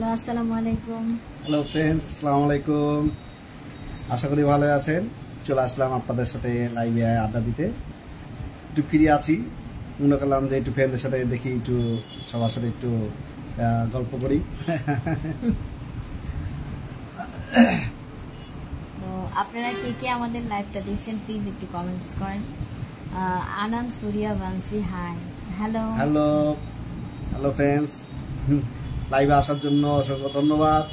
Hello, আসসালামু আলাইকুম। Hello friends, আসসালামু আলাইকুম। আশা করি ভালো আছেন। চলে আসলাম আপনাদের সাথে লাইভে আড্ডা দিতে। একটু ফ্রি আছি, মনে করলাম যে একটু ফ্রেন্ডদের সাথে দেখি, একটু সবার সাথে একটু গল্প করি। তো আপনারা কে কে আমাদের লাইভটা দেখছেন প্লিজ একটু কমেন্টস করেন। Anand Suryavanshi, hi, hello hello hello friends, লাইভে আসার জন্য অসংখ্য ধন্যবাদ।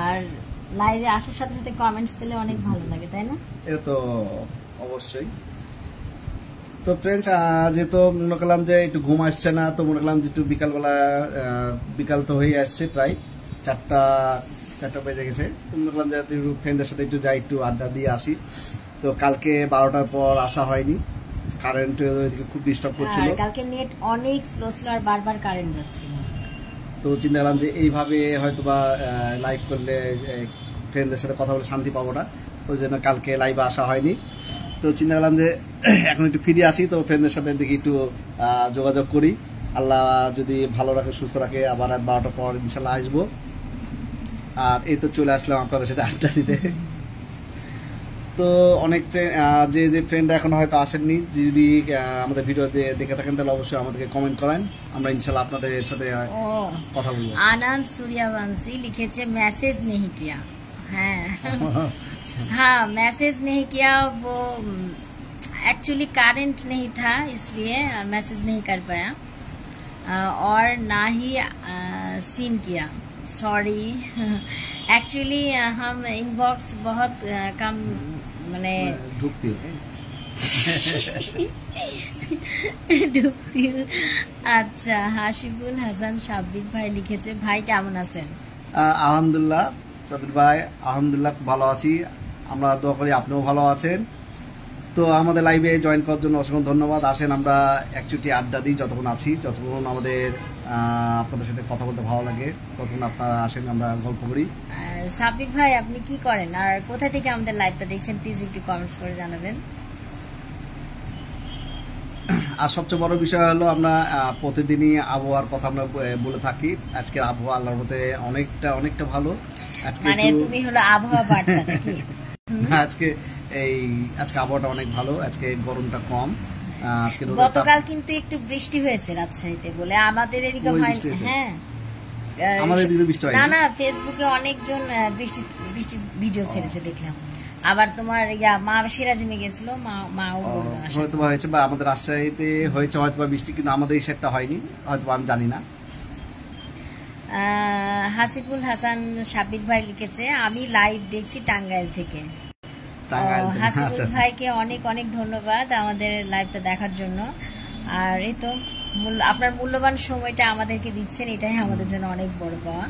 আর লাইভে আসার সাথে সাথে কমেন্টস পেলে অনেক ভালো লাগে, তাই না? এটা তো অবশ্যই। তো ফ্রেন্ডস, যেহেতু মনে করলাম যে একটু ঘুম আসছে না, তো মনে করলাম যে একটু বিকালবেলা, বিকাল তো হয়ে আসছে, প্রায় চারটা বেজে গেছে। তো মনে করলাম যে একটু ফ্রেন্ডদের সাথে একটু যাই, একটু আড্ডা দিয়ে আসি। তো কালকে 12টার পর আসা হয়নি, কারেন্ট খুব ডিস্টার্ব করছিল। কালকে নেট অনেক স্লো ছিল আর বারবার কারেন্ট যাচ্ছিল। তো চিন্তা করলাম যে এইভাবে হয়তো বা লাইভ করলে ফ্রেন্ডদের সাথে কথা বলে শান্তি পাবো না, ওই জন্য কালকে লাইভে আসা হয়নি। তো চিন্তা করলাম যে এখন একটু ফ্রি আছি, তো ফ্রেন্ডদের সাথে দেখি একটু যোগাযোগ করি। আল্লাহ যদি ভালো রাখে, সুস্থ রাখে, আবার রাত 12টার পর ইনশাল্লাহ আসবো। আর এই তো চলে আসলাম আপনাদের সাথে আড্ডা দিতে। তো অনেক যে ফ্রেন্ড এখন হয়তো আসেননি, যদি আমাদের ভিডিও দেখে থাকেন তাহলে অবশ্যই আমাদেরকে কমেন্ট করেন, আমরা ইনশাল্লাহ আপনাদের সাথে কথা বলবো। আনন্দ সূর্যবংশী লিখেছে मैसेज नहीं किया। हाँ मैसेज नहीं किया, वो एक्चुअली करंट नहीं था इसलिए मैसेज नहीं कर पाया, और ना ही सीन किया, सॉरी। एक्चुअली हम इनबॉक्स बहुत कम मैंने ঢুকতে ঢুকতি। আচ্ছা, হাসিবুল হাসান সাব্বির ভাই লিখেছে, ভাই কেমন আছেন? আলহামদুলিল্লাহ সাব্বির ভাই, আলহামদুলিল্লাহ ভালো আছি, আমরা দোয়া করি আপনিও ভালো আছেন। তো আমাদের লাইভে জয়েন করার জন্য অসংখ্য ধন্যবাদ। আসেন আমরা একচুটি আড্ডা দিই, যতক্ষণ আছি, যতক্ষণ আমাদের আপনাদের সাথে কথা বলতে ভালো লাগে, ততক্ষণ আপনারা আসেন, আমরা গল্প করি। আর সাব্বির ভাই আপনি কি করেন আর কোথা থেকে আমাদের লাইভটা দেখছেন প্লিজ একটু কমেন্টস করে জানাবেন। আর সবচেয়ে বড় বিষয় হলো, আমরা প্রতিদিনই আবহাওয়ার কথা আমরা বলে থাকি। আজকের আবহাওয়া আল্লাহর মতে অনেকটা ভালো। আজকে মানে তুমি হলো আবহাওয়া বার্তা নাকি? আজকে আবহাওয়াটা অনেক ভালো, আজকে গরমটা কম। গতকাল কিন্তু একটু বৃষ্টি হয়েছে রাজশাহীতে বলে, আমাদের এদিকে হয়। হ্যাঁ, আমাদের এদিকে বৃষ্টি হয় না, ফেসবুকে অনেকজন বৃষ্টি ভিডিও ছেড়েছে দেখলাম। আবার তোমার মা সিরাজিমে গেছিল, মাও হয়তো হয়েছে, বা আমাদের রাজশাহীতে হয়েছে হয়তো বৃষ্টি, কিন্তু আমাদের এই সাইডটা হয়নি, হয়তো আমি জানি না। হাসিবুল হাসান সাব্বির ভাই লিখেছে, আমি লাইভ দেখছি টাঙ্গাইল থেকে। হাসিবুল ভাইকে অনেক অনেক ধন্যবাদ আমাদের লাইভটা দেখার জন্য। আর এই তো আপনার মূল্যবান সময়টা আমাদেরকে দিচ্ছেন, এটাই আমাদের জন্য অনেক বড় পাওয়া।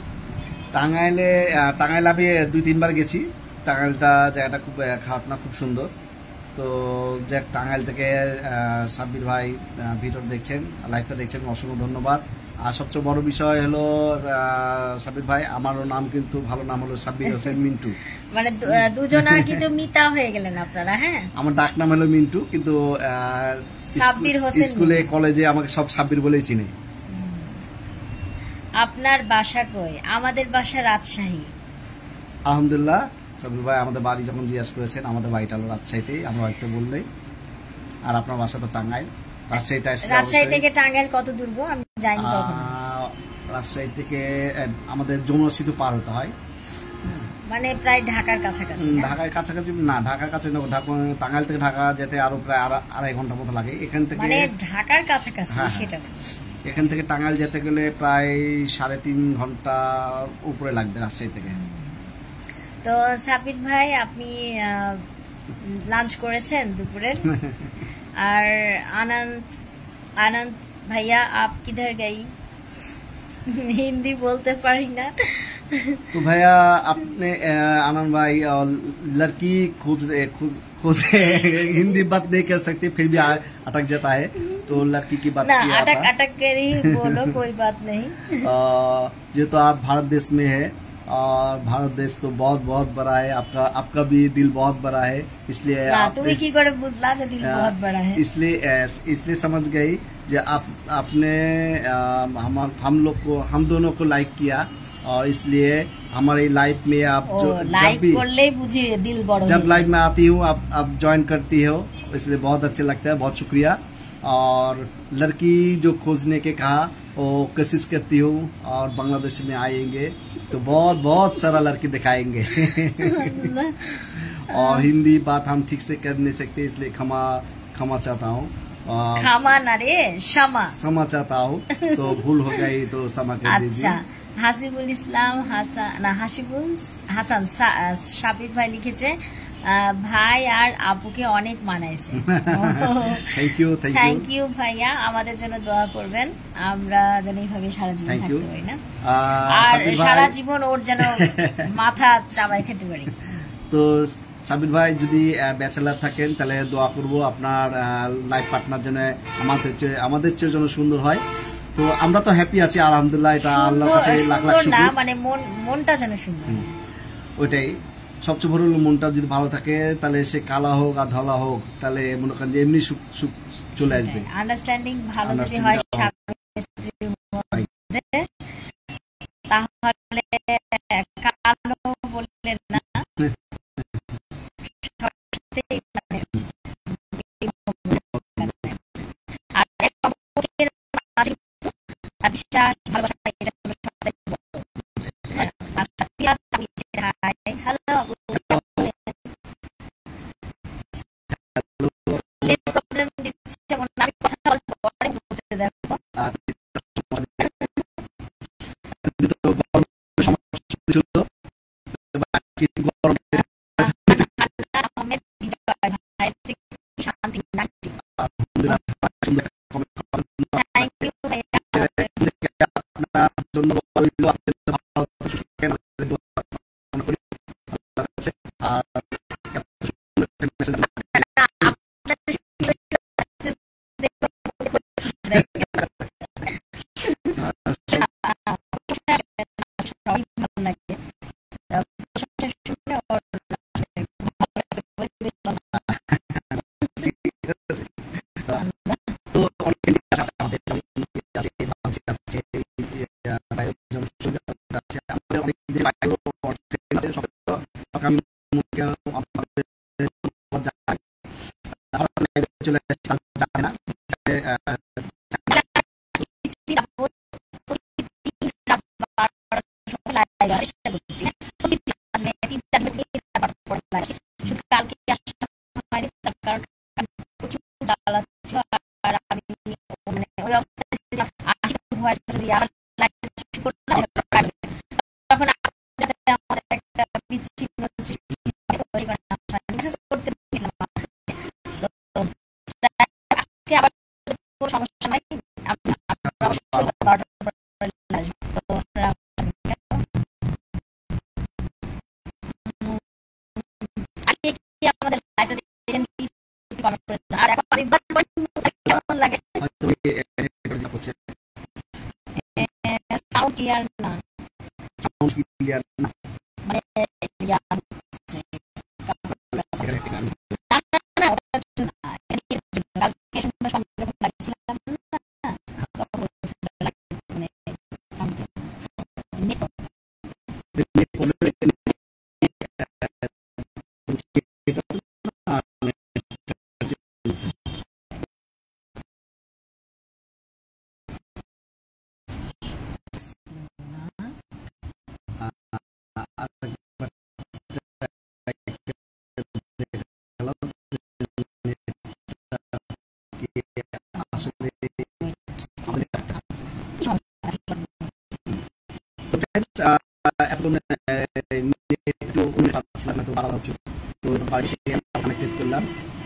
টাঙ্গাইল আমি 2-3 বার গেছি। টাঙ্গাইলটা জায়গাটা খুব খারাপ না, খুব সুন্দর। তো যে টাঙ্গাইল থেকে সাব্বির ভাই ভিডিও দেখছেন, লাইভটা দেখছেন, অসংখ্য ধন্যবাদ। আর সবচেয়ে বড় বিষয় হলো সাব্বির ভাই, আমারও নাম কিন্তু ভালো নাম হলো সাব্বির হোসেন মিন্টু। মানে দুজনা কিন্তু মিতা হয়ে গেলেন আপনারা। হ্যাঁ, আমার ডাক নাম হলো মিন্টু, কিন্তু সাব্বির হোসেন, স্কুলে কলেজে আমাকে সব সাব্বির বলেই চিনে। আপনার বাসা কই? আমাদের বাসা রাজশাহী। আলহামদুলিল্লাহ সাব্বির ভাই, আমাদের বাড়ি যখন জিজ্ঞাসা করেছেন, আমাদের বাড়িটা হলো রাজশাহীতেই, আমরা হয়তো বললেই। আর আপনার বাসা তো টাঙ্গাইল। রাজশাহী থেকে টাঙ্গাইল কত দূর গো? আমি জানি কখনো। রাজশাহী থেকে আমাদের যমুনা সেতু পার হতে হয়, মানে প্রায় ঢাকার কাছাকাছি। ঢাকার কাছাকাছি না, ঢাকার কাছে টাঙ্গাইল থেকে ঢাকা যেতে আরো প্রায় 2.5 ঘন্টার মতো লাগে। এখান থেকে মানে ঢাকার কাছাকাছি, সেটা এখান থেকে টাঙ্গাইল যেতে গেলে প্রায় 3.5 ঘন্টা উপরে লাগবে রাজশাহী থেকে। তো সাব্বির ভাই, আপনি লাঞ্চ করেছেন দুপুরের? আর আনন্দ ভাইয়া, আপ কিধর গই? হিন্দি বলতে পারি না। तो भैया अपने आनंद भाई लड़की खोज हिंदी बात नहीं कर सकते, फिर भी अटक जाता है, तो लड़की की बात किया अटक कर ही बोलो, कोई बात नहीं। जो तो आप भारत देश में है, और भारत देश तो बहुत बहुत बड़ा है, आपका भी दिल बहुत बड़ा है, इसलिए इसलिए समझ गई जो आपने हम दोनों को लाइक किया, और इसलिए हमारी लाइफ में आप जब लाइफ में आती हूँ आप ज्वाइन करती हो, इसलिए बहुत अच्छा लगता है, बहुत शुक्रिया। और लड़की जो खोजने के कहा वो कोशिश करती हूँ, और बांग्लादेश में आएंगे तो बहुत बहुत सारा लड़की दिखाएंगे। और हिंदी बात हम ठीक से कर नहीं सकते, इसलिए क्षमा चाहता हूँ, क्षमा चाहता हूँ, तो भूल हो गई तो क्षमा कर दीजिए। হাসিবুল ইসলাম হাসান সাবির ভাই লিখেছে, ভাই আর আপুকে অনেক মানাইছে। থ্যাংক ইউ ভাইয়া, আমাদের জন্য দোয়া করবেন, আমরা যেন এইভাবে সারা জীবন থাকতে পারি না, আর সারা জীবন ওর যেন মাথা চাবাই খেতে পারি। তো সাবির ভাই যদি ব্যাচেলার থাকেন তাহলে দোয়া করব আপনার লাইফ পার্টনার যেন আমাদের চেয়ে যেন সুন্দর হয়। তো আমরা তো হ্যাপি আছি আলহামদুলিল্লাহ, এটা আল্লাহর কাছে লাখ লাখ শুকর, মানে মনটা যেন সুন্দর, ওইটাই সবচেয়ে বড় হলো মনটা যদি ভালো থাকে তাহলে সে কালা হোক আর ধলা হোক, তাহলে মনে করেন যে এমনি সুখ চলে আসবে। আন্ডারস্ট্যান্ডিং ভালো যদি হয় তাহলে কালো বললেন না,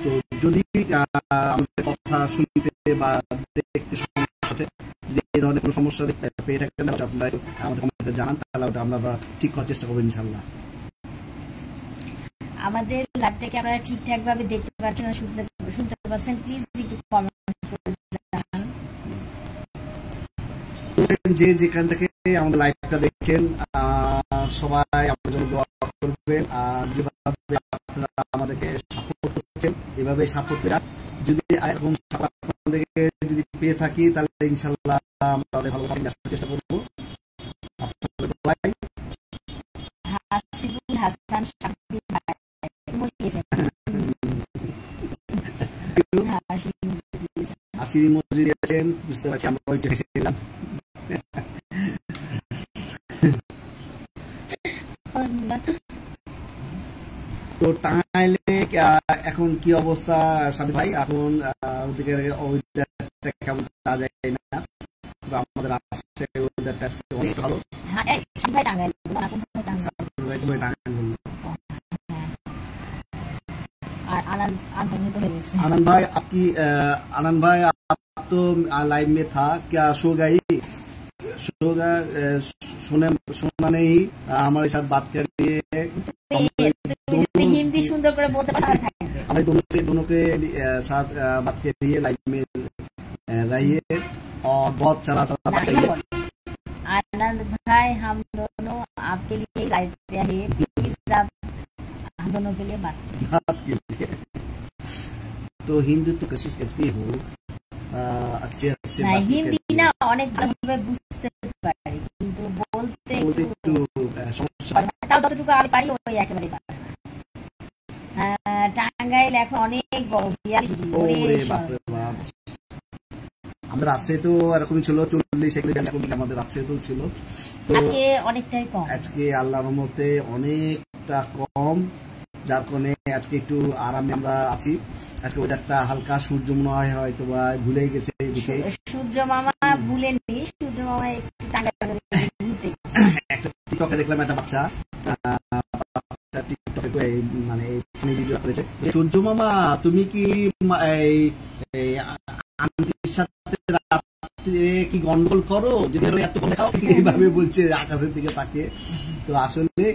তো যদি আমাদের কথা শুনতে বা দেখতে সমস্যা, যে ধরনের কোনো সমস্যা পেয়ে থাকেন আপনারা আমাদের কমেন্টে জানান, তাহলে ওটা আমরা ঠিক করার চেষ্টা করবো ইনশাল্লাহ। আমাদের লাইভটাকে আপনারা ঠিকঠাক ভাবে দেখতে পাচ্ছেন না শুনতে পাচ্ছেন, প্লিজ একটু কমেন্ট করে জানান। যে যেখান থেকে আমাদের লাইভটা দেখছেন সবাই আমাদের জন্য দোয়া করবেন, আর যেভাবে আপনারা আমাদেরকে সাপোর্ট করছেন এভাবে সাপোর্ট পেয়ে, যদি এরকম সাপোর্ট আপনাদেরকে যদি পেয়ে থাকি তাহলে ইনশাল্লাহ আমরা ভালো চেষ্টা করবো। আপনাদের দোয়ায় হাসিবুল হাসান সাব্বির ভাই হাসির ইমোজি দিয়েছেন, বুঝতে পারছি আমরা ওইটা এসেছিলাম। তো টাঙ্গাইলে এখন কি অবস্থা সাবির ভাই? এখন ওদিকে ওয়েদারটা কেমন তা যায় না, আমাদের আসছে ওয়েদারটা অনেক ভালো। आनंद भाई आपकी आनंद भाई आप तो लाइव में था क्या? सो गई? सोना नहीं हमारे साथ बात कर रही है। हिंदी सुंदर कर बोलते हमारे दोनों के साथ बात कर रही है, लाइव में रहिए और बहुत सारा बात करिए। आनंद भाई हम दोनों आपके लिए लाइव पे है, प्लीज आप हम दोनों के लिए बात कीजिए। तो हिंदी तो कोशिश करती हूँ अच्छे से हिंदी ना অনেক ভালোভাবে বুঝতে পারি, কিন্তু বলতে একটু সমস্যা। তাও যতটুকু আমি পারি ওই একেবারে পারি। টাঙ্গাইল এখন অনেক গরম, 42 ডিগ্রি। আমাদের রাজশাহী তো এরকমই ছিল 40 আমাদের রাজশাহীতেও ছিল, তো আজকে অনেকটাই কম। আজকে আল্লাহর রহমতে অনেকটা কম, যার কারণে আজকে একটু আরামে আমরা আছি। আজকে ওয়েদারটা হালকা, সূর্য মনে হয় হয়তো বা ভুলে গেছে এদিকে। সূর্য মামা ভুলেননি, সূর্য মামা একটু টাঙ্গাইলে ঘুরতে গেছে। একটা টিকটকে দেখলাম একটা বাচ্চা টিকটকে মানে ভিডিও করেছে, সূর্য মামা তুমি কি আন্টির সাথে রাত্রে কি গন্ডগোল করো, যদি এত খাও, এইভাবে বলছে আকাশের দিকে তাকিয়ে। তো আসলে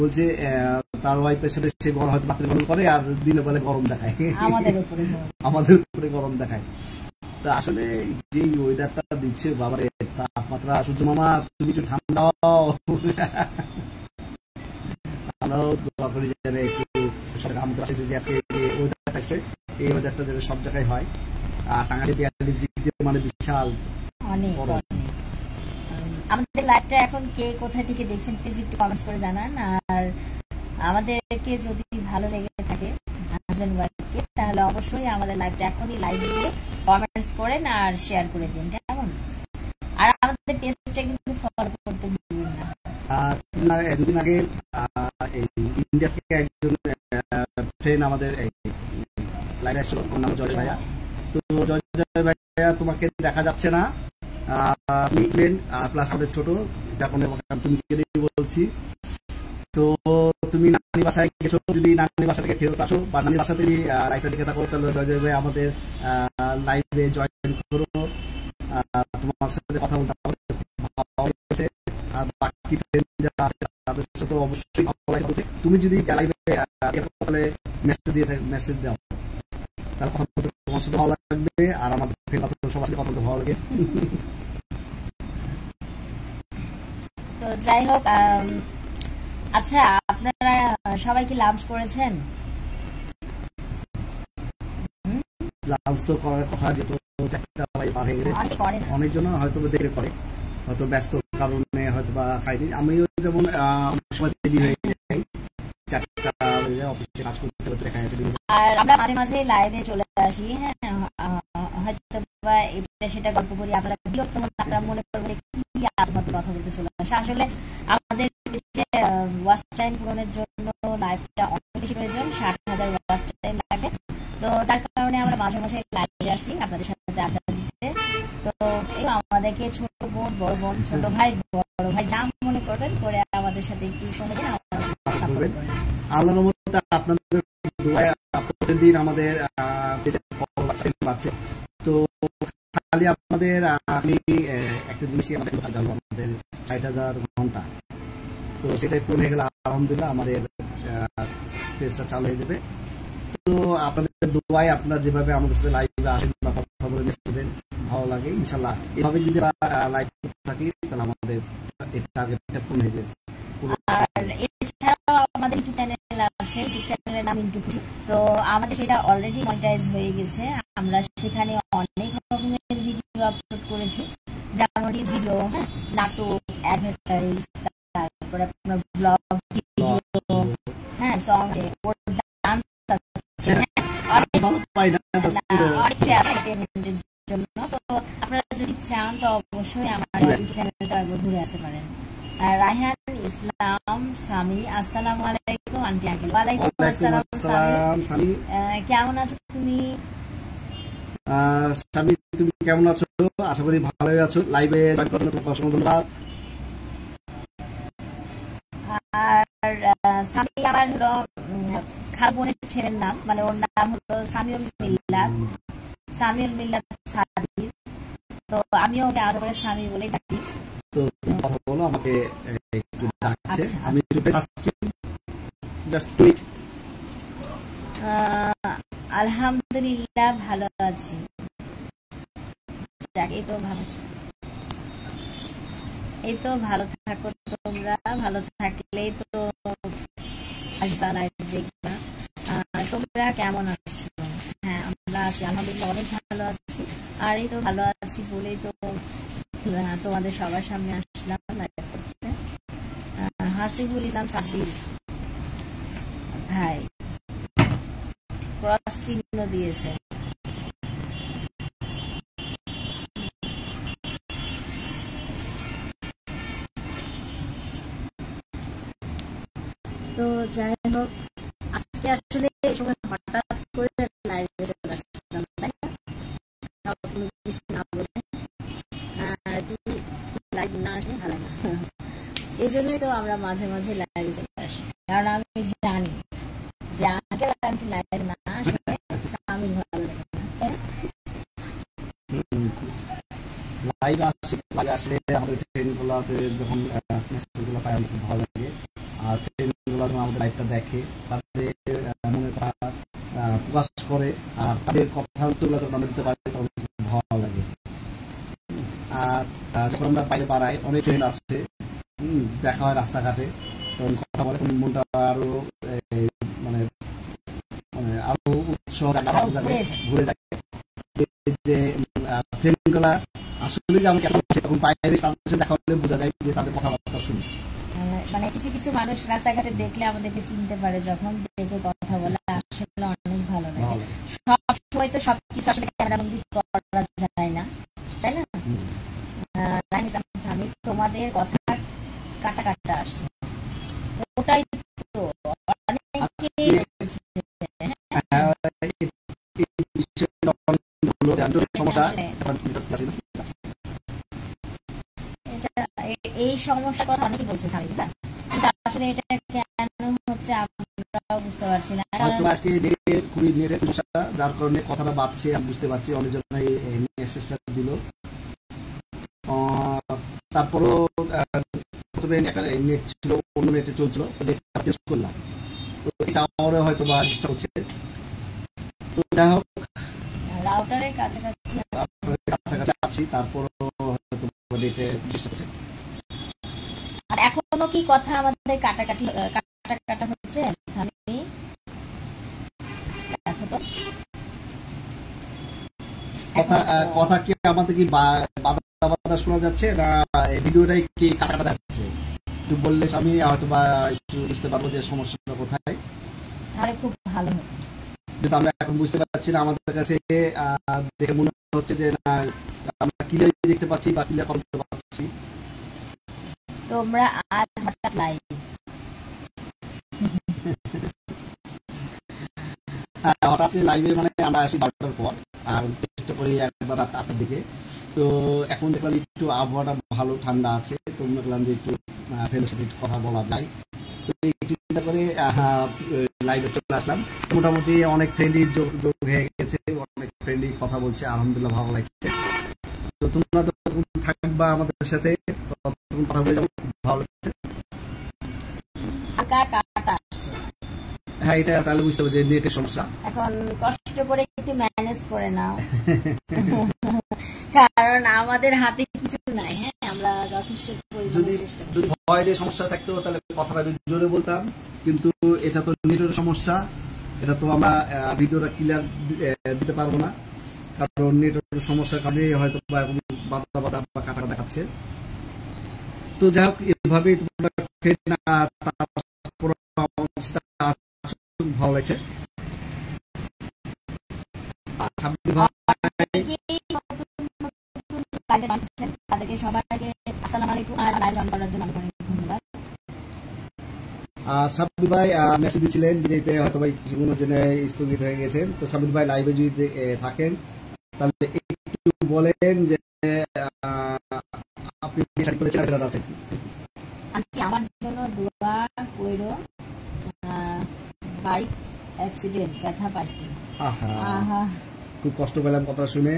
বলছে তার ওয়াইফের সাথে সে হয়তো রাত্রে গরম করে আর দিনের বেলা গরম দেখায়, আমাদের উপরে গরম দেখায়। তো আসলে যে ওয়েদারটা দিচ্ছে বাবারে তাপমাত্রা, সূর্য মামা তুমি একটু ঠান্ডা আমরাও দোয়া করি যেন একটু আমাদের আসছে যে আজকে ওয়েদারটা আসছে, এই ওয়েদারটা যেন সব জায়গায় হয়। আর টাঙ্গাইলে 42 ডিগ্রি মানে বিশাল অনেক। আমাদের লাইভটা এখন কে কোথা থেকে দেখছেন প্লিজ একটু কমেন্টস করে জানান, আর আমাদেরকে যদি ভালো লেগে থাকে হাজবেন্ড ওয়াইফকে তাহলে অবশ্যই আমাদের লাইভটা এখনই লাইভ দিয়ে কমেন্টস করেন আর শেয়ার করে দিন, কেমন? আর আমাদের পেজটা কিন্তু ফলো করতে ভুলবেন না। দুদিন আগে ইন্ডিয়া থেকে একজন ফ্রেন্ড আমাদের লাইভে আসছিল, ওর নাম জয় ভাইয়া। তো জয় ভাইয়া তোমাকে দেখা যাচ্ছে না, প্লাস আমাদের ছোট, তুমি বলছি। তো তুমি নানি বাসায় গেছো, যদি নানি বাসা থেকে ফেরত আসো বা নানি বাসা থেকে লাইভটা দেখে থাকো তাহলে জয় ভাই আমাদের লাইভে জয়েন করো, তোমার সাথে কথা বলতে ভালো লেগেছে। আর বাকি ফ্রেন্ড যারা আছে তাদের সাথে অবশ্যই তুমি যদি লাইভে মেসেজ দাও তাহলে কথা বলতে তোমার সাথে ভালো লাগবে, আর আমাদের সবার সাথে কথা বলতে ভালো লাগে। তো যাই হোক, আচ্ছা আপনারা সবাই কি লাঞ্চ করেছেন? লাঞ্চ তো করার কথা, যেহেতু 4টা পার হয়ে গেছে, অনেকজন হয়তো দেরি করে, হয়তো ব্যস্ত কারণে হয়তো বা খাইনি। আমিও যেমন অনেক সময় দেরি হয়ে যাই, 4টা অফিসে কাজ করতে করতে দেখা যাচ্ছে। আর আমরা মাঝে মাঝে লাইভে চলে আসি, হ্যাঁ হয়তো বা এটা সেটা গল্প করি, আপনারা বিরক্ত আপনারা মনে করবেন কি আত্মহত্যা কথা বলতে চলে আসে। আসলে আমাদের ওয়াচ টাইম পূরণের জন্য লাইভটা অনেক বেশি প্রয়োজন, 60,000 ওয়াচ টাইম লাগে। তো তার কারণে আমরা মাঝে মাঝে লাইভে আসছি আপনাদের সাথে আড্ডা দিতে। তো আমাদেরকে ছোট বোন, বড় বোন, ছোট ভাই, বড় ভাই যা মনে করবেন করে আমাদের সাথে একটু সময় দিন, আল্লাহর রহমতে আপনাদের দোয়ায় প্রতিদিন আমাদের বাড়ছে। তো খালি আপনাদের একটা জিনিসই আমাদের আমাদের 60,000 ঘন্টা, তো সেটাই পূরণ হয়ে গেলে আলহামদুলিল্লাহ আমাদের পেজটা চালু হয়ে যাবে। তো আপনাদের দোয়ায় আপনারা যেভাবে আমাদের সাথে লাইভে আসেন বা কথা বলে মেসেজ দেন ভালো লাগে, ইনশাল্লাহ এভাবে যদি লাইভ থাকি তাহলে আমাদের এই টার্গেটটা পূরণ হয়ে যাবে। আর এছাড়াও আমাদের ইউটিউব চ্যানেল আছে, ইউটিউব চ্যানেলের নাম ইন্টু কুটি। তো আমাদের সেটা অলরেডি মনিটাইজ হয়ে গেছে। আমরা সেখানে অনেক রকমের ভিডিও আপলোড করেছি, যেমন ভিডিও, নাটক, অ্যাডভার্টাইজ, তারপরে আপনার ব্লগ ভিডিও, হ্যাঁ, সং, ডান্স আছে, অনেক জন্য। তো আপনারা যদি চান তো অবশ্যই আমার ইউটিউব চ্যানেলটা একবার ঘুরে আসতে পারেন। রায়হান ইসলাম সামি, আসসালামু আলাইকুম আন্টি আঙ্কেল। ওয়ালাইকুম আসসালাম সামি, কেমন আছো তুমি? সামি তুমি কেমন আছো? আশা করি ভালোই আছো। লাইভে জয়েন করার জন্য অসংখ্য ধন্যবাদ। আর সামি আমার হলো খালা বোনের ছেলের নাম, মানে ওর নাম হলো সামিউল মিল্লাত সাদিক। তো আমিও ওকে আদর করে সামি বলে ডাকি। তো কথা বলো, আমাকে একটু ডাকছে, আমি চুপে আসছি, জাস্ট টুইট। আলহামদুলিল্লাহ ভালো আছি। এই তো ভালো থাকো তোমরা, ভালো থাকলেই তো আসবা, লাইভ দেখবা। তোমরা কেমন আছো? হ্যাঁ, আমরা আছি আলহামদুলিল্লাহ, অনেক ভালো আছি। আর এই তো ভালো আছি বলেই তো তোমাদের সবার সামনে আসলাম লাইভ করতে। হাসিবুল ইসলাম সাব্বির ভাই ক্রস চিহ্ন দিয়েছে। তো যাই হোক, আজকে আসলে এই সময় হঠাৎ করে লাইভে চলে আসলাম, তাই না? কোনো কিছু না বলে লাইভ না আসলে ভালো না, এই জন্যই তো আমরা মাঝে মাঝে লাইভে চলে আসি। কারণ আমি জানি যে আগে আন্টি লাইভ না আসলে আমি ভালো লাগে না। লাইভে আসলে আমাদের ফ্রেন্ডগুলোতে যখন মেসেজগুলো পাই আমার খুব ভালো লাগে। আর ফ্রেন্ডগুলো যখন আমাদের লাইভটা দেখে তাদের মনের কথা প্রকাশ করে, আর তাদের কথা উত্তরগুলো যখন আমরা দিতে পারি তখন খুব ভালো লাগে। আর যখন আমরা বাইরে পাড়াই অনেক ফ্রেন্ড আছে, দেখা হয় রাস্তাঘাটে, তখন কথা বলে, তখন মনটা আরো মানে মানে আরো উৎসাহ ঘুরে যায় যে ফ্রেন্ডগুলা আসলে যে আমি কেমন আছি, তখন বাইরে তাদের দেখা হলে বোঝা যায় যে তাদের কথাবার্তা শুনি। মানে কিছু কিছু মানুষ রাস্তাঘাটে দেখলে আমাদেরকে চিনতে পারে, যখন দেখে কথা বলে আসলে অনেক ভালো লাগে। সব সময় তো সবকিছু আসলে ক্যামেরাবন্দি করা যায় না, তাই না? আমি তোমাদের কথা কাটা কাটা আসছে, ওটাই তো এই সমস্যার কথা অনেকে বলছে কিন্তু আসলে এটা কেন হচ্ছে আমরাও বুঝতে পারছি না। আজকে খুবই নেটের সমস্যা, যার কারণে কথাটা বাড়ছে, আমি বুঝতে পারছি। অনেকজন এই মেসেজটা দিল। তারপরও প্রথমে নেট ছিল, অন্য নেটে চলছিল, চেঞ্জ করলাম, তো এটা আমারও হয়তো বা ডিস্টার্ব হচ্ছে। তো যাই হোক, রাউটারের কাছাকাছি আছি, তারপরও হয়তো নেটে ডিস্টার্ব হচ্ছে। আর এখনো কি কথা আমাদের কাটাকাটি কাটা হচ্ছে? দেখো তো কথা কি আমাদের কি বাধা বাধা শোনা যাচ্ছে, না ভিডিওটাই কি কাটা কাটা যাচ্ছে? একটু বললে আমি হয়তো বা একটু বুঝতে পারবো যে সমস্যাটা কোথায়। তাহলে খুব ভালো হতো। যেটা আমরা এখন বুঝতে পারছি না, আমাদের কাছে দেখে মনে হচ্ছে যে না আমরা ক্লিয়ারলি দেখতে পাচ্ছি বা ক্লিয়ার করতে পারছি। তোমরা আজ হঠাৎ লাইভ, হঠাৎ লাইভে মানে আমরা আসি 12টার পর, আর চেষ্টা করি একবার রাত 8টার দিকে। তো এখন দেখলাম একটু আবহাওয়াটা ভালো, ঠান্ডা আছে, তো দেখলাম যে একটু ফ্রেন্ডের সাথে একটু কথা বলা যায়। তো এই চিন্তা করে লাইভে চলে আসলাম। মোটামুটি অনেক ফ্রেন্ডই যোগ হয়ে গেছে, অনেক ফ্রেন্ডই কথা বলছে, আলহামদুলিল্লাহ ভালো লাগছে। তো তোমরা যখন থাকবা আমাদের সাথে তখন কথা বলে যাবো, ভালো লাগছে। হ্যাঁ, এটা তাহলে বুঝতে হবে যে নেটের সমস্যা। এখন কষ্ট করে একটু ম্যানেজ করে নাও। কারণ আমাদের হাতে কিছু নাই। হ্যাঁ, আমরা যথেষ্ট যদি ভয়ের সমস্যা থাকতো তাহলে কথাটা আমি জোরে বলতাম, কিন্তু এটা তো নেটের সমস্যা, এটা তো আমরা ভিডিওটা ক্লিয়ার দিতে পারবো না, কারণ নেটের সমস্যার কারণে হয়তো বাধা বাধা বা কাটা দেখাচ্ছে। তো যাই হোক, এভাবে ভালো লাগছে। তাদেরকে সবাইকে আসসালামু আলাইকুম আর লাইভ অন করার জন্য অনেক ধন্যবাদ। সাব্বির ভাই মেসেজ দিয়েছিলেন যেতে হয়তো ভাই কিছুক্ষণের জন্য স্থগিত হয়ে গেছেন। তো সাব্বির ভাই লাইভে যদি থাকেন তাহলে একটু বলেন যে আপনি আছেন। আমার জন্য দোয়া কইরো, বাইক অ্যাক্সিডেন্ট ব্যথা পাইছি। খুব কষ্ট পেলাম কথা শুনে।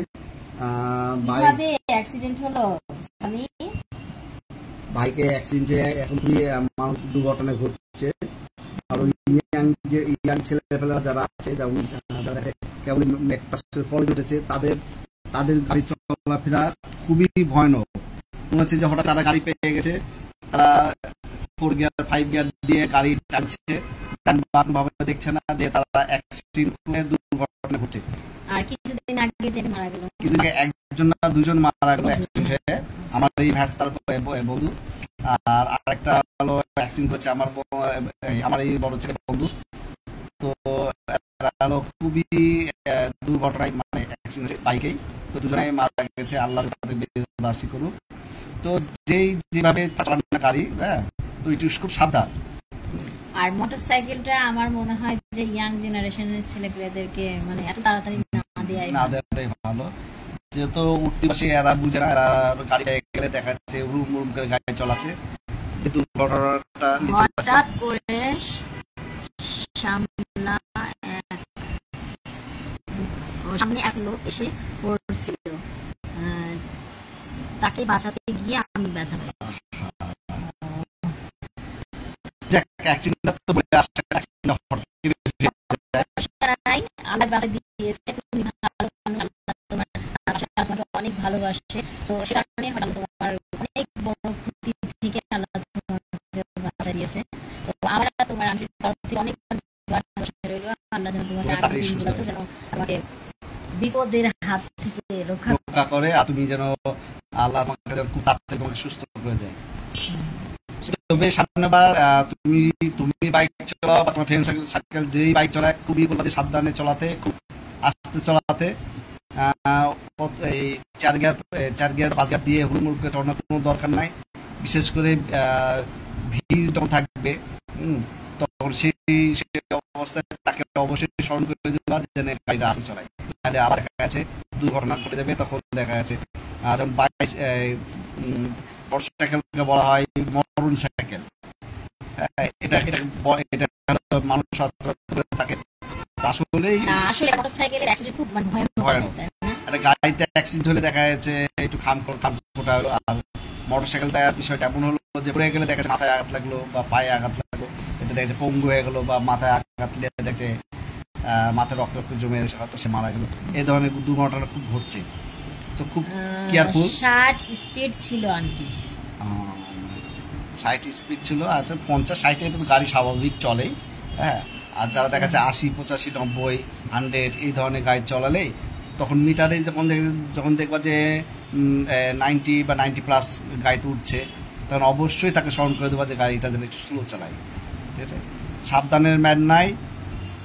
কিভাবে অ্যাক্সিডেন্ট হলো? আমি ভাইকে অ্যাক্সিডেন্টে এখন মানুষ দুর্ঘটনা ঘটছে, আর ইয়াং ছেলেপেলেরা যারা আছে, যেমন কেবল কলেজ উঠেছে, তাদের গাড়ি চলাফেরা খুবই ভয়ানক। মনে হচ্ছে যে হঠাৎ তারা গাড়ি পেয়ে গেছে, তারা 4 গিয়ার 5 গিয়ার দিয়ে গাড়ি টানছে, দেখছে না যে তারা অ্যাক্সিডেন্ট করে দুর্ঘটনা ঘটছে। আর কিছুদিন আগে যে মারা গেল, একজন না দুজন মারা গেল অ্যাক্সিডেন্ট হয়ে, আমার এই ভাস্তার বন্ধু। আর আরেকটা হলো অ্যাক্সিডেন্ট হচ্ছে আমার এই বড় ছেলে বন্ধু। তো খুবই দুর্ঘটনায় মানে অ্যাক্সিডেন্ট বাইকেই, তো দুজনেই মারা গেছে, আল্লাহ তাদের বাসি করুক। তো যেভাবে চালানো গাড়ি, হ্যাঁ, তো একটু খুব সাবধান। আর মোটরসাইকেলটা আমার মনে হয় যে ইয়াং জেনারেশনের ছেলেপেলেদেরকে মানে এত তাড়াতাড়ি না দেওয়াই ভালো, যেহেতু উঠতে বসে এরা বুঝে না, এরা গাড়ি গেলে দেখা যাচ্ছে রুম করে গাড়ি চালাচ্ছে, দুর্ঘটনাটা হঠাৎ করে সামনে এক লোক এসে পড়ছিল, তাকে বাঁচাতে গিয়ে আমি ব্যথা পাইছি। অনেক ভালোবাসে, তো সে কারণে তোমার অনেক বড় ক্ষতি থেকে আল্লাহ বাঁচা দিয়েছে। তো আমরা তোমার আমি অনেক আল্লাহ যেন তোমাকে যেন আমাকে বিপদের হাত থেকে রক্ষা করে, আর তুমি যেন আল্লাহ তোমাকে সুস্থ করে দেয়। তবে সামনেবার তুমি বাইক চালাও বা তোমার ফ্রেন্ড সার্কেল যেই বাইক চালায়, খুবই বলতে সাবধানে চলাতে, খুব আস্তে চলাতে, এই 4 গিয়ার 5 গিয়ার দিয়ে হুড়মুড় করে চলানোর কোনো দরকার নাই। বিশেষ করে ভিড় যখন থাকবে তখন সেই অবস্থায় তাকে অবশ্যই স্মরণ করে দেওয়া যেন গাড়িটা আস্তে চলায়, তাহলে আবার দেখা যাচ্ছে দুর্ঘটনা ঘটে যাবে। তখন দেখা যাচ্ছে যেমন মোটরসাইকেলকে বলা হয় মরণ সাইকেল, এটা মানুষ থাকে, আসলেই একটা গাড়িতে অ্যাক্সিডেন্ট হলে দেখা যাচ্ছে একটু খামখোটা হলো। আর মোটরসাইকেলটা বিষয়টা এমন হলো যে পড়ে গেলে দেখা যাচ্ছে মাথায় আঘাত লাগলো বা পায়ে আঘাত লাগলো, এতে দেখা যাচ্ছে পঙ্গু হয়ে গেলো, বা মাথায় আঘাত লেগে দেখছে মাথায় রক্ত জমে হয়তো সে মারা গেল। এই ধরনের দুর্ঘটনা খুব ঘটছে, তো খুব কেয়ারফুল। 60 স্পিড ছিল আন্টি, 60 স্পিড ছিল। আচ্ছা 50-60 তো গাড়ি স্বাভাবিক চলেই, হ্যাঁ। আর যারা দেখা যাচ্ছে 80, 85, 90, 100 এই ধরনের গাড়ি চলালে, তখন মিটারে যখন দেখবা যে 90 বা 90+ গাড়িতে উঠছে, তখন অবশ্যই তাকে স্মরণ করে দেবা যে গাড়িটা যেন একটু স্লো চালায়, ঠিক আছে। সাবধানের ম্যান নাই,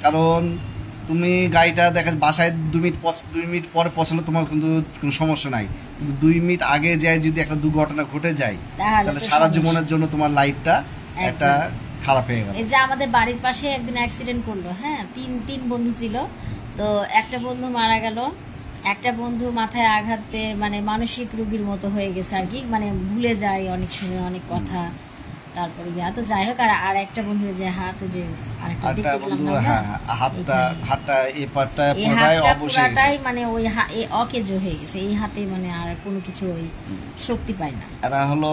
কারণ তুমি গাড়িটা দেখা বাসায় 2 মিনিট পরে পৌঁছালে তোমার কিন্তু কোনো সমস্যা নাই, কিন্তু 2 মিনিট আগে যায় যদি একটা দুর্ঘটনা ঘটে যায়, তাহলে সারা জীবনের জন্য তোমার লাইফটা একটা খারাপ হয়ে গেল। এই যে আমাদের বাড়ির পাশে একজন অ্যাক্সিডেন্ট করলো, হ্যাঁ, তিন বন্ধু ছিল, তো একটা বন্ধু মারা গেল, একটা বন্ধু মাথায় আঘাত পেয়ে মানে মানসিক রোগীর মতো হয়ে গেছে আর কি, মানে ভুলে যায় অনেক সময় অনেক কথা, তারপরে তো যাই হোক। আর একটা বন্ধু যে হাতে যে মানে ওই অকেজ হয়ে গেছে, এই হাতে মানে আর কোনো কিছু ওই শক্তি পায় না। এরা হলো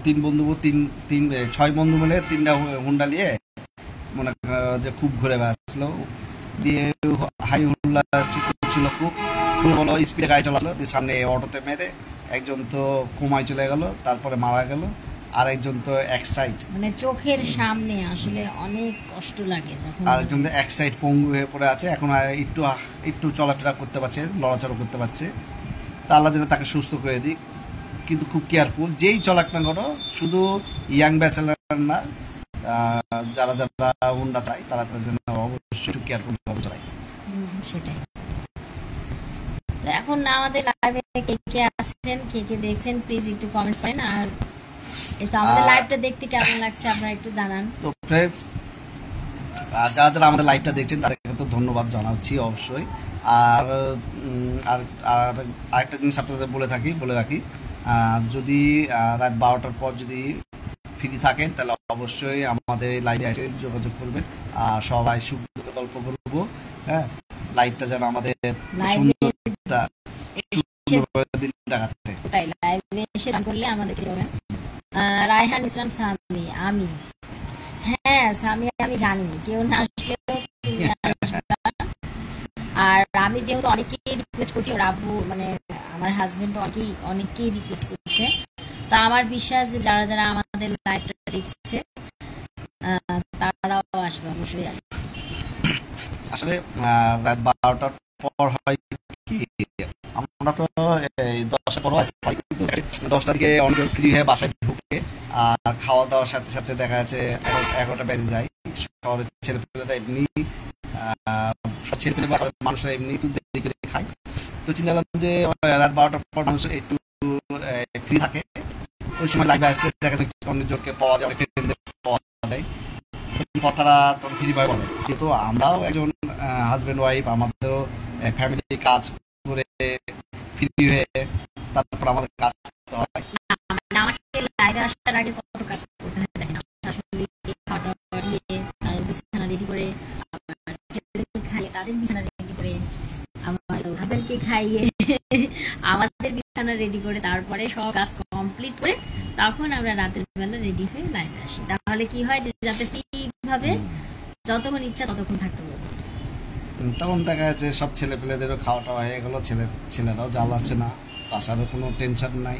তিন বন্ধু, 6 বন্ধু মিলে 3টা হুন্ডা নিয়ে মনে যে খুব ঘুরে বেড়াচ্ছিল, দিয়ে হাই হুল্লা ছিল খুব বলো স্পিডে গাড়ি চালালো, সামনে অটোতে মেরে একজন তো কোমায় চলে গেল, তারপরে মারা গেল, আর একজন তো এক সাইড মানে চোখের সামনে আসলে অনেক কষ্ট লাগে যখন। আর একজন তো এক সাইড পঙ্গু হয়ে পড়ে আছে, এখন একটু একটু চলাফেরা করতে পারছে, লড়াচড়া করতে পারছে। তা আল্লাহ যেন তাকে সুস্থ করে দিক, কিন্তু খুব কেয়ারফুল যেই চলাক না করো, শুধু ইয়াং ব্যাচেলার না, যারা যারা উন্ডা চায় তারা তাদের জন্য অবশ্যই কেয়ারফুল ভাবে চালায়। সেটাই। তো এখন আমাদের লাইভে কে কে আছেন, কে কে দেখছেন, প্লিজ একটু কমেন্টস করেন। আর এটা আমাদের লাইভটা দেখতে কেমন লাগছে আপনারা একটু জানান। তো ফ্রেন্ডস, যারা যারা আমাদের লাইভটা দেখছেন তাদেরকে তো ধন্যবাদ জানাচ্ছি অবশ্যই। আর আর আরেকটা জিনিস আপনাদের বলে রাখি, যদি রাত 12টার পর যদি ফ্রি থাকেন তাহলে অবশ্যই আমাদের লাইভে এসে যোগাযোগ করবেন, আর সবাই সুখ গল্প করবো। হ্যাঁ, লাইভটা যেন আমাদের রায়হান ইসলাম সামি, আমি হ্যাঁ সামি আমি জানি কেউ না আসলেও। আর আমি যেহেতু অনেকেই রিকোয়েস্ট করছি, ওর আব্বু মানে আমার হাজবেন্ড অনেকেই রিকোয়েস্ট করছে, তা আমার বিশ্বাস যে যারা যারা আমাদের লাইভটা দেখছে তারাও আসবে, অবশ্যই আসবে। আসলে রাত 12টার পর হয় কি, আমরা তো 10টার পর 10টার দিকে অনেক ফ্রি হয়ে বাসায় ঢুকে, আর খাওয়া দাওয়ার সাথে সাথে দেখা যাচ্ছে 11টা বেজে যায়। শহরের ছেলেপেলেরা এমনি ছেলেপেলে মানুষরা এমনি একটু দেরি করে খায়, তো চিন্তা করলাম যে রাত 12টার পর মানুষ একটু ফ্রি থাকে, ওই সময় লাইভে আসলে দেখা যাচ্ছে অনেক জনকে পাওয়া যায়, অনেক ফ্রেন্ডদের পাওয়া যায়, কথাটা তখন ফ্রি ভাবে বলে। কিন্তু আমরাও একজন হাজব্যান্ড ওয়াইফ, আমাদেরও ফ্যামিলি কাজ করে ফ্রি হয়ে তারপর আমাদের কাজ করতে হয়। আমাকে লাইভে আসার আগে কত কাজ করতে হয় দেখেন, আসলে খাওয়া দাওয়া দিয়ে বিছানা রেডি করে, ছেলেদেরকে খাইয়ে তাদের বিছানা রেডি করে, আমার হাজবেন্ডকে খাইয়ে আমাদের বিছানা রেডি করে, তারপরে সব কাজ কমপ্লিট করে তখন আমরা রাতের বেলা রেডি হয়ে লাইভে আসি। তাহলে কি হয় যে যাতে ফ্রি ভাবে যতক্ষণ ইচ্ছা ততক্ষণ থাকতে পারবো। তখন দেখা যাচ্ছে সব ছেলেপেলেদেরও খাওয়া টাওয়া হয়ে গেলো, ছেলেরাও জ্বালাচ্ছে না, বাসারও কোনো টেনশন নাই,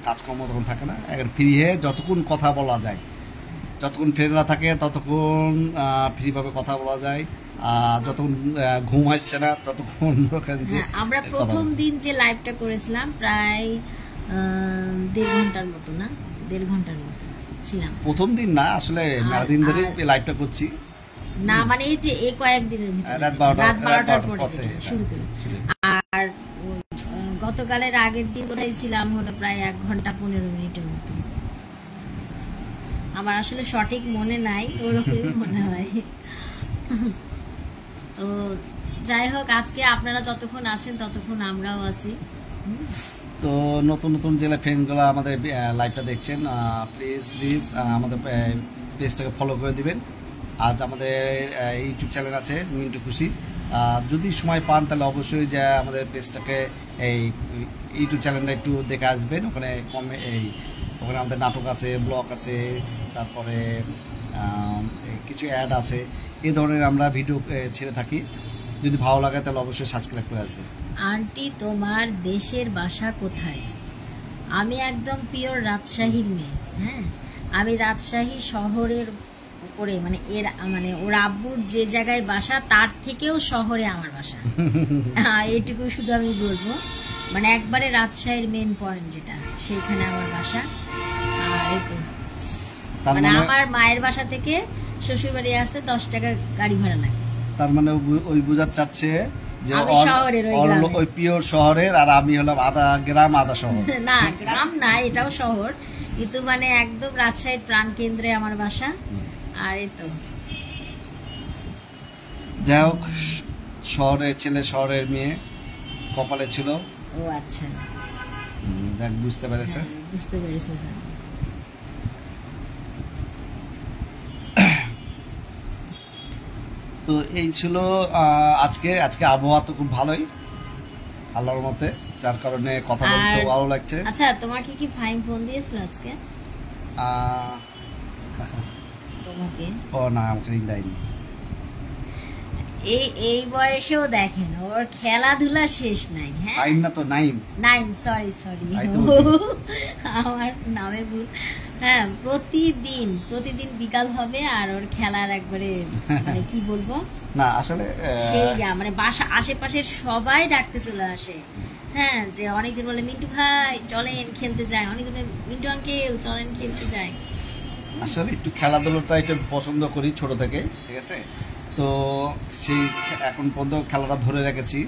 কাজকর্ম তখন থাকে না, এখন ফ্রি হয়ে যতক্ষণ কথা বলা যায়, যতক্ষণ ফ্রেন্ডরা থাকে ততক্ষণ ফ্রিভাবে কথা বলা যায়, যতক্ষণ ঘুম আসছে না ততক্ষণ। আমরা প্রথম দিন যে লাইভটা করেছিলাম প্রায় 1.5 ঘন্টার মতো, না 1.5 ঘন্টার মতো ছিলাম। প্রথম দিন না, আসলে মেলা দিন ধরে লাইভটা করছি না, মানে এই যে এই কয়েকদিনের ভিতরে রাত 12টার পরে শুরু করি। আর গতকালের আগের দিন কোথায় ছিলাম হলো প্রায় 1 ঘন্টা 15 মিনিটের মতো, আমার আসলে সঠিক মনে নাই, ওরকমই মনে হয়। তো যাই হোক, আজকে আপনারা যতক্ষণ আছেন ততক্ষণ আমরাও আছি। তো নতুন নতুন জেলা ফ্রেন্ডগুলো আমাদের লাইভটা দেখছেন, প্লিজ আমাদের পেজটাকে ফলো করে দিবেন। আজ আমাদের ইউটিউব চ্যানেল আছে মিন্টু খুশি, যদি সময় পান তাহলে অবশ্যই যে আমাদের পেজটাকে এই ইউটিউব চ্যানেলটা একটু দেখে আসবেন। ওখানে ওখানে আমাদের নাটক আছে, ব্লগ আছে, তারপরে কিছু অ্যাড আছে, এই ধরনের আমরা ভিডিও ছেড়ে থাকি। যদি ভালো লাগে তাহলে অবশ্যই সাবস্ক্রাইব করে আসবেন। আন্টি তোমার দেশের বাসা কোথায়? আমি একদম পিওর রাজশাহীর মেয়ে। হ্যাঁ, আমি রাজশাহী শহরের উপরে, মানে ওর আব্বুর যে জায়গায় বাসা তার থেকেও শহরে আমার বাসা। এইটুকু শুধু আমি বলবো, মানে একবারে রাজশাহীর মেন পয়েন্ট যেটা, সেইখানে আমার বাসা। আর এই তো মানে আমার মায়ের বাসা থেকে শ্বশুর বাড়ি আসতে 10 টাকা গাড়ি ভাড়া লাগে। তার মানে ওই বোঝার চাচ্ছে যে ওই পিওর শহরের, আর আমি হলাম আধা গ্রাম আধা শহর। না, গ্রাম না, এটাও শহর, কিন্তু মানে একদম রাজশাহীর প্রাণ কেন্দ্রে আমার বাসা। আর এই তো যাই হোক, শহরের ছেলে শহরের মেয়ে কপালে ছিল। ও আচ্ছা, যাক বুঝতে পেরেছে, বুঝতে পেরেছে। তো এই ছিল আজকে আবহাওয়া তো খুব ভালোই আল্লাহর মতে, যার কারণে কথা বলতে ভালো লাগছে। আচ্ছা, তোমাকে কি ফাইন ফোন দিয়েছিল আজকে? তোমাকে? ও না, আমাকে রিং দেয়নি। এই বয়সেও দেখেন ওর খেলাধুলা শেষ নাই। হ্যাঁ টাইম না তো নাইম সরি আমার নামে ভুল। হ্যাঁ প্রতিদিন বিকাল হবে আর ওর খেলার একবারে মানে কি বলবো না আসলে সেই মানে বাসা আশেপাশের সবাই ডাকতে চলে আসে। হ্যাঁ যে অনেকজন বলে মিন্টু ভাই চলেন খেলতে যাই, অনেকজন মিন্টু আঙ্কেল চলেন খেলতে যাই। আসলে একটু খেলাধুলাটা একটু পছন্দ করি ছোট থেকে, ঠিক আছে। তো সেই এখন পর্যন্ত খেলাটা ধরে রেখেছি।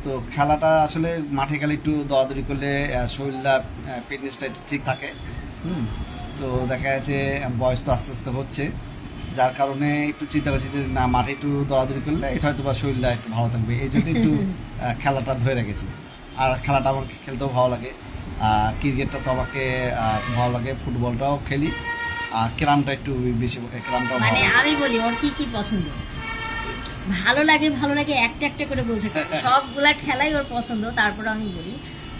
তো খেলাটা আসলে মাঠে গেলে একটু দৌড়াদৌড়ি করলে শরীরটা ফিটনেসটা একটু ঠিক থাকে। তো দেখা যাচ্ছে বয়স তো আস্তে আস্তে হচ্ছে, যার কারণে একটু চিন্তা করছি যে না মাঠে একটু দৌড়াদৌড়ি করলে এটা হয়তো বা শরীরটা একটু ভালো থাকবে, এই জন্য একটু খেলাটা ধরে রেখেছি। আর খেলাটা আমাকে খেলতেও ভালো লাগে, ক্রিকেটটা তো আমাকে ভালো লাগে, ফুটবলটাও খেলি, আর ক্যারামটা একটু বেশি। ক্যারামটা মানে আমি বলি ওর কি কি পছন্দ, ভালো লাগে একটা করে বলছে সবগুলা খেলাই ওর পছন্দ। তারপর আমি বলি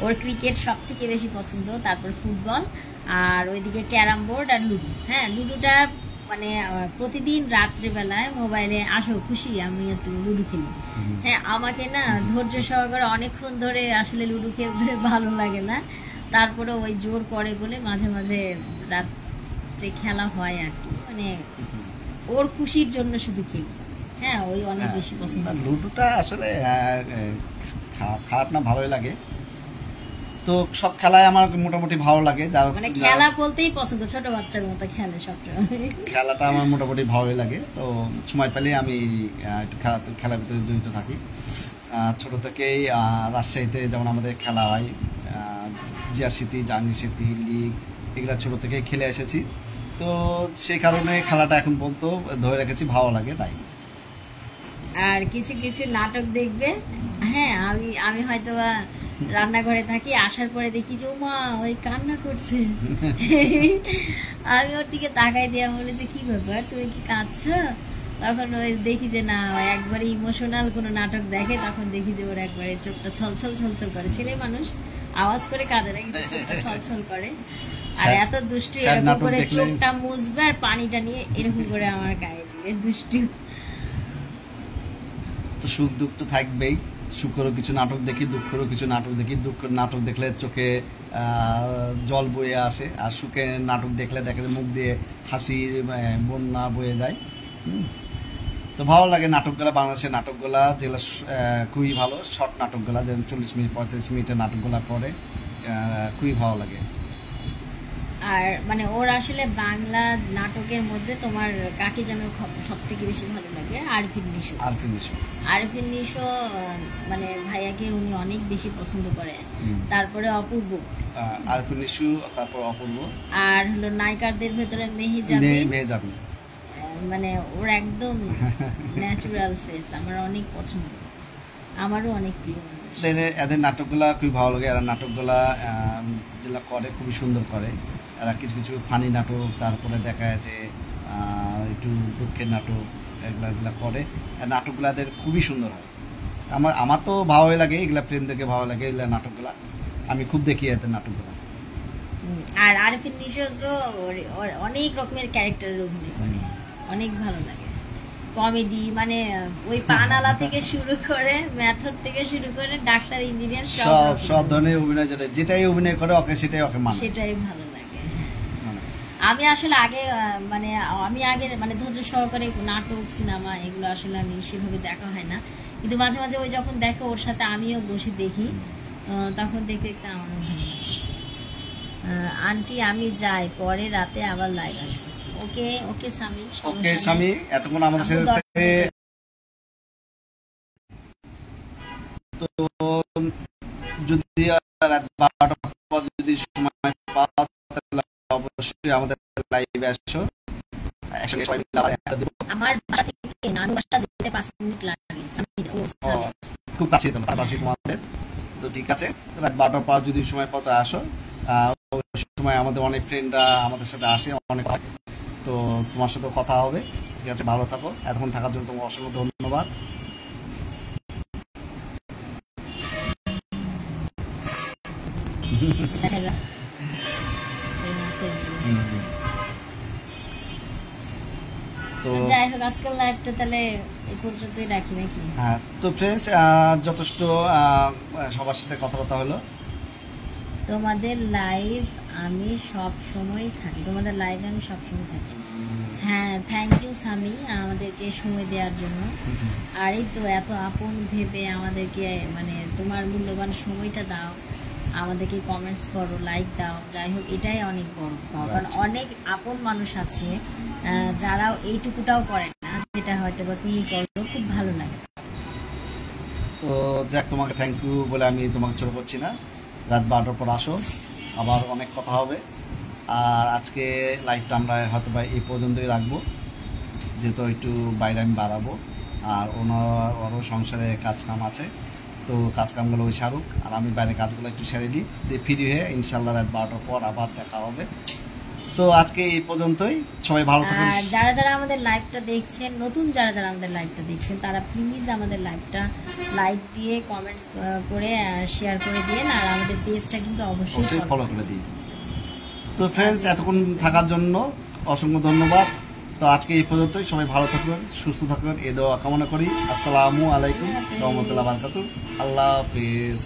ওর ক্রিকেট সব থেকে বেশি পছন্দ, তারপর ফুটবল, আর ওইদিকে ক্যারাম বোর্ড আর লুডো। হ্যাঁ লুডোটা মানে প্রতিদিন রাত্রিবেলায় মোবাইলে আসো খুশি আমি তুমি লুডো খেলি। হ্যাঁ আমাকে না ধৈর্য সহকারে অনেকক্ষণ ধরে আসলে লুডো খেলতে ভালো লাগে না, তারপরে ওই জোর করে বলে মাঝে মাঝে রাত্রে খেলা হয় আর কি, মানে ওর খুশির জন্য শুধু খেলি। হ্যাঁ ওই অনেক বেশি পছন্দ। লুডোটা আসলে খারাপ না, ভালোই লাগে। তো সব খেলায় আমার মোটামুটি ভালো লাগে, যার মানে খেলা বলতেই পছন্দ, ছোট বাচ্চার মতো খেলে সবসময়। খেলাটা আমার মোটামুটি ভালোই লাগে। তো সময় পেলে আমি একটু খেলার ভিতরে জড়িত থাকি। ছোট থেকেই রাজশাহীতে যেমন আমাদের খেলা হয়, জিয়া স্মৃতি, জাহাঙ্গীর স্মৃতি, লিগ, এগুলা ছোট থেকেই খেলে এসেছি। তো সেই কারণে খেলাটা এখন পর্যন্ত ধরে রেখেছি, ভালো লাগে তাই। আর কিছু কিছু নাটক দেখবে, হ্যাঁ আমি হয়তো রান্নাঘরে থাকি, আসার পরে দেখি যে ও মা ওই কান্না করছে, আমি ওর দিকে তাকাই দিয়ে বলি যে কি ব্যাপার তুমি কি কাঁদছো, তখন ওই দেখি যে না একবারে ইমোশনাল কোনো নাটক দেখে, তখন দেখি যে ওর একবারে চোখটা ছলছল করে, ছেলে মানুষ আওয়াজ করে কাঁদে না কিন্তু চোখটা ছলছল করে, আর এত দুষ্টু এরকম করে চোখটা মুছবে আর পানিটা নিয়ে এরকম করে আমার গায়ে দিবে, দুষ্টু। তো সুখ দুঃখ তো থাকবেই, সুখেরও কিছু নাটক দেখি, দুঃখেরও কিছু নাটক দেখি। দুঃখের নাটক দেখলে চোখে জল বয়ে আসে, আর সুখের নাটক দেখলে দেখে মুখ দিয়ে হাসির বন্যা বয়ে যায়। তো ভালো লাগে নাটকগুলা, বাংলাদেশের নাটকগুলা যেগুলো খুবই ভালো, শর্ট নাটকগুলা, যেমন 40 মিনিট 35 মিনিটের নাটকগুলা করে খুবই ভালো লাগে। আর মানে ওর আসলে বাংলা নাটকের মধ্যে তোমার কাকে যেন সব থেকে বেশি ভালো লাগে? আরফিন নিশো মানে ভাইয়াকে উনি অনেক বেশি পছন্দ করে। তারপরে অপূর্ব, আরফিন নিশো, তারপর অপূর্ব, আর হলো নায়িকাদের ভেতরে মেহেজাবি, মানে ওর একদম ন্যাচারাল ফেস আমার অনেক পছন্দ, আমারও অনেক প্রিয় মানুষ। এদের নাটকগুলা খুবই ভালো লাগে, এরা নাটকগুলা যেগুলা করে খুবই সুন্দর করে। এরা কিছু কিছু ফানি নাটক, তারপরে দেখা যাচ্ছে একটু দুঃখের নাটক, এগুলা যেগুলা করে নাটকগুলা এদের খুবই সুন্দর হয়। আমার তো ভালোই লাগে, এগুলা ফ্রেন্ডদেরকে ভালো লাগে এগুলা নাটকগুলা, আমি খুব দেখি এদের নাটকগুলা। আর আরফিন নিশো তো অনেক রকমের ক্যারেক্টারের অভিনয় করে, অনেক ভালো লাগে। কমেডি মানে ওই পানালা থেকে শুরু করে মেথড থেকে শুরু করে ডাক্তার ইঞ্জিনিয়ার সব ধরনের অভিনয়, যেটাই অভিনয় করে ওকে সেটাই ভালো লাগে। আমি আসলে আগে মানে ধৈর্য সহকারে নাটক সিনেমা এগুলো আসলে আমি সেভাবে দেখা হয় না, কিন্তু মাঝে মাঝে ওই যখন দেখো ওর সাথে আমিও বসে দেখি, তখন দেখতে দেখতে আমারও ভালো লাগে। আন্টি আমি যাই, পরে রাতে আবার লাইভ আসবো। ওকে স্বামী, এতক্ষণ আমাদের সাথে। তো যদি রাত 12টার পর যদি সময় পাও তাহলে অবশ্যই আমাদের লাইভে আসো, একসঙ্গে সবাই মিলে আমার বাসা থেকে নানু বাসা যেতে 5 মিনিট লাগে, খুব কাছে তোমাদের। তো ঠিক আছে, রাত 12টার পর যদি সময় পাও তো আসো। ওই সময় আমাদের অনেক ফ্রেন্ডরা আমাদের সাথে আসে, অনেক, তো তোমার সাথে কথা হবে। ঠিক আছে, ভালো থাকো, এতক্ষণ থাকার জন্য তোমার অসংখ্য ধন্যবাদ। তো যাই হোক আজকাল লাইভটা তাহলে এই পর্যন্তই রাখি নাকি? হ্যাঁ, তো ফ্রেন্ডস যথেষ্ট সবার সাথে কথাবার্তা হলো। তোমাদের লাইভ আমি সব সময় থাকি, তোমাদের লাইভে আমি সব সময় থাকি। হ্যাঁ, থ্যাংক ইউ সামি আমাদেরকে সময় দেওয়ার জন্য। আর এই তো এত আপন ভেবে আমাদেরকে মানে তোমার মূল্যবান সময়টা দাও, আমাদেরকে কমেন্টস করো, লাইক দাও। যাই হোক এটাই অনেক বড় পাওয়া, কারণ অনেক আপন মানুষ আছে যারা এইটুকুটাও করে না, যেটা হয়তো বা তুমি করো, খুব ভালো লাগে। তো যাক, তোমাকে থ্যাংক ইউ বলে আমি তোমাকে ছোট করছি না। রাত 12টার পর আসো, আবার অনেক কথা হবে। আর আজকে লাইভটা আমরা হয়তো বা এই পর্যন্তই রাখবো, যেহেতু একটু বাইরে আমি বাড়াবো। আর ওনারও সংসারে কাজকাম আছে, তো কাজকামগুলো ওই সারুক, আর আমি বাইরে কাজগুলো একটু সেরে দিই, দিয়ে ফ্রি হয়ে ইনশাল্লাহ রাত 12টার পর আবার দেখা হবে। তো আজকে এই পর্যন্তই, সবাই ভালো থাকুন। আর যারা যারা আমাদের লাইভটা দেখছেন, নতুন যারা যারা আমাদের লাইভটা দেখছেন, তারা প্লিজ আমাদের লাইভটা লাইক দিয়ে কমেন্টস করে শেয়ার করে দিন, আর আমাদের পেজটা কিন্তু অবশ্যই ফলো করে দিন। তো ফ্রেন্ডস, এতক্ষণ থাকার জন্য অসংখ্য ধন্যবাদ। তো আজকে এই পর্যন্তই, সবাই ভালো থাকুন, সুস্থ থাকুন, এই দোয়া কামনা করি। আসসালামু আলাইকুম রহমতুল্লাহ বারাকাতুহু। আল্লাহ হাফেজ।